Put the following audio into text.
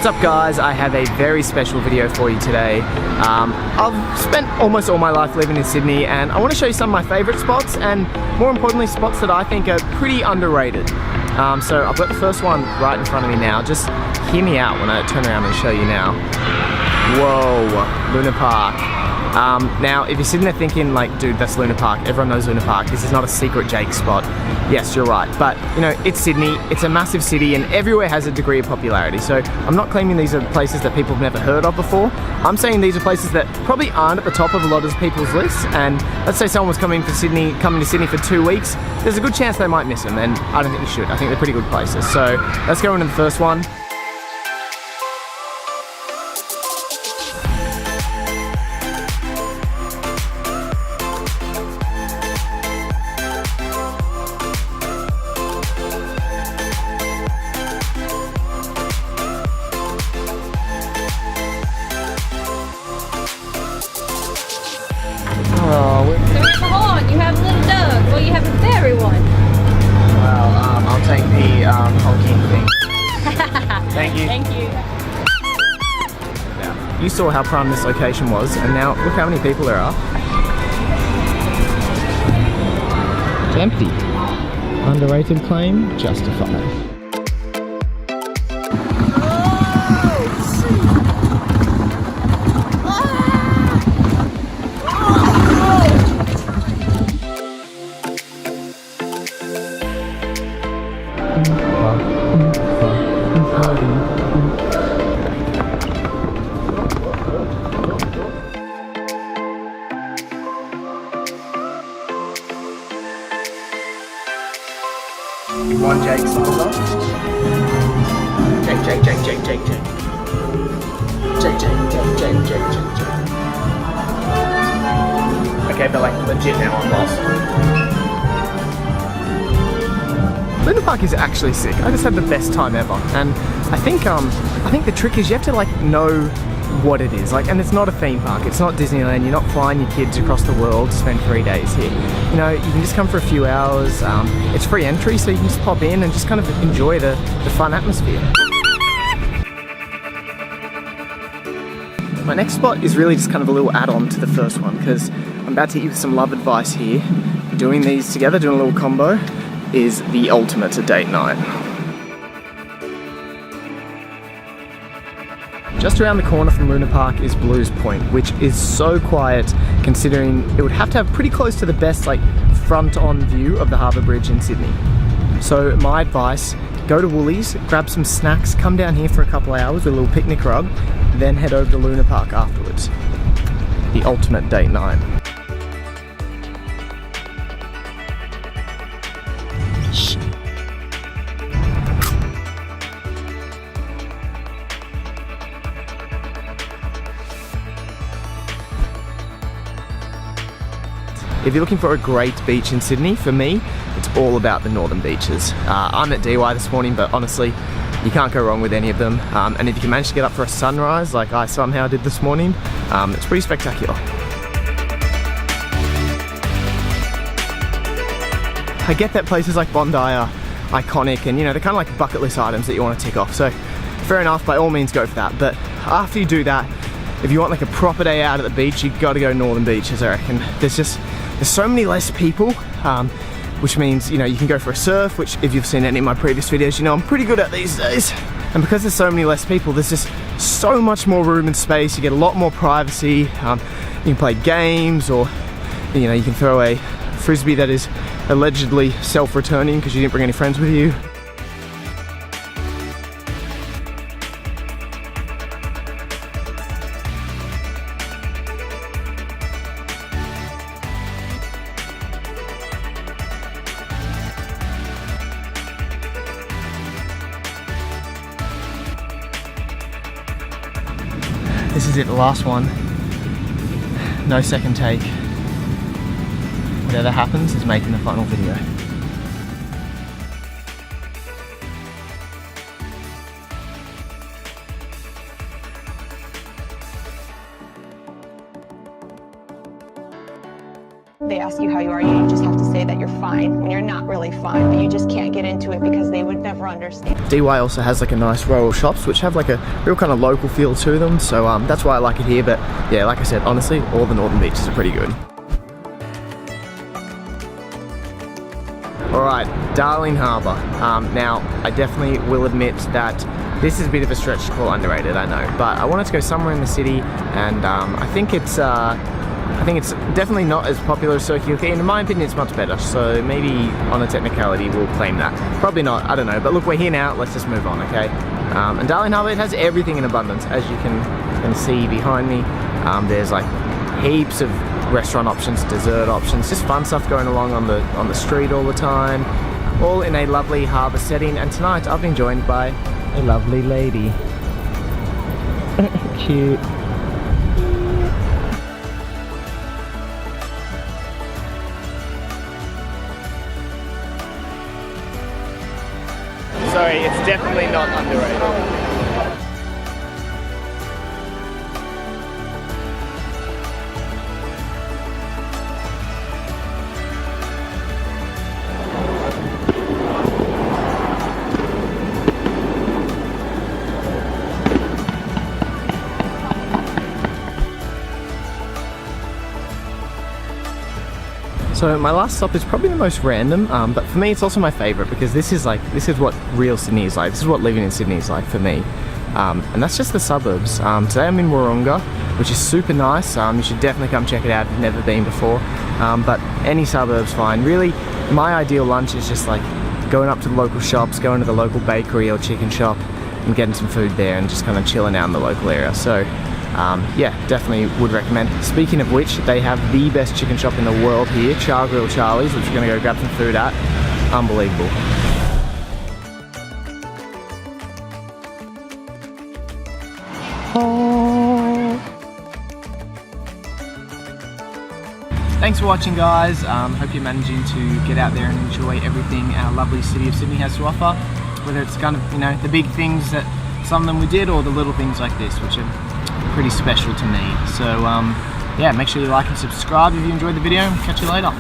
What's up guys, I have a very special video for you today. I've spent almost all my life living in Sydney and I want to show you some of my favourite spots and more importantly spots that I think are pretty underrated. So I've got the first one right in front of me now. Just hear me out when I turn around and show you now. Whoa, Luna Park. Now if you're sitting there thinking like, dude, that's Luna Park, everyone knows Luna Park, this is not a secret Jake spot. Yes, you're right, but you know, it's Sydney, it's a massive city and everywhere has a degree of popularity. So I'm not claiming these are places that people have never heard of before. I'm saying these are places that probably aren't at the top of a lot of people's lists, and let's say someone was coming to Sydney for 2 weeks, there's a good chance they might miss them, and I don't think you should. I think they're pretty good places. So let's go into the first one. You have a little dog. Well, you have a fairy one. Well, I'll take the honking thing. Thank you. Thank you. Yeah. You saw how prime this location was, and now look how many people there are. It's empty. Underrated claim justified. One Jake signs off. Jake. Jake. Okay, but like legit now I'm lost. Luna Park is actually sick. I just had the best time ever, and I think the trick is you have to like know what it is like, and it's not a theme park, it's not Disneyland. You're not flying your kids across the world to spend 3 days here. You know, you can just come for a few hours. It's free entry, so you can just pop in and just kind of enjoy the fun atmosphere. My next spot is really just kind of a little add-on to the first one, because I'm about to give you some love advice here. Doing these together, doing a little combo, is the ultimate date night. Just around the corner from Luna Park is Blues Point, which is so quiet considering it would have to have pretty close to the best like front-on view of the Harbour Bridge in Sydney. So my advice, go to Woolies, grab some snacks, come down here for a couple of hours with a little picnic rug, then head over to Luna Park afterwards. The ultimate date night. If you're looking for a great beach in Sydney, for me, it's all about the northern beaches. I'm at DY this morning, but honestly, you can't go wrong with any of them. And if you can manage to get up for a sunrise, like I somehow did this morning, it's pretty spectacular. I get that places like Bondi are iconic and you know, they're kind of like bucket list items that you want to tick off. So fair enough, by all means go for that. But after you do that, if you want like a proper day out at the beach, you've got to go northern beaches, I reckon. There's so many less people, which means, you know, you can go for a surf, which if you've seen any of my previous videos, you know I'm pretty good at these days. And because there's so many less people, there's just so much more room and space. You get a lot more privacy. You can play games, or, you know, you can throw a frisbee that is allegedly self-returning because you didn't bring any friends with you. This is it, the last one. No second take. Whatever happens is making the final video. They ask you how you are, you just have to say that you're fine when you're not really fine, but you just can't get into it because they would never understand. DY also has like a nice row of shops which have like a real kind of local feel to them, so that's why I like it here. But yeah, like I said, honestly, all the northern beaches are pretty good. Alright, Darling Harbour. Now, I definitely will admit that this is a bit of a stretch to call underrated, I know, but I wanted to go somewhere in the city, and I think it's definitely not as popular as Circular Quay, and in my opinion it's much better, so maybe on a technicality we'll claim that. Probably not, I don't know, but look, we're here now, let's just move on, okay? And Darling Harbour, it has everything in abundance, as you can see behind me. There's like heaps of restaurant options, dessert options, just fun stuff going along on the street all the time, all in a lovely harbour setting. And tonight I've been joined by a lovely lady. Cute. Sorry, it's definitely not underrated. So my last stop is probably the most random, but for me it's also my favourite because this is what real Sydney is like. This is what living in Sydney is like for me, and that's just the suburbs. Today I'm in Wahroonga, which is super nice. You should definitely come check it out if you've never been before. But any suburb's fine. Really, my ideal lunch is just like going up to the local shops, going to the local bakery or chicken shop, and getting some food there, and just kind of chilling out in the local area. So. Yeah, definitely would recommend. Speaking of which, they have the best chicken shop in the world here, Grill Charlie's, which we're going to go grab some food at. Unbelievable. Oh. Thanks for watching, guys. Hope you're managing to get out there and enjoy everything our lovely city of Sydney has to offer. Whether it's kind of, you know, the big things that some of them we did, or the little things like this, which are pretty special to me. So yeah, make sure you like and subscribe if you enjoyed the video, and catch you later.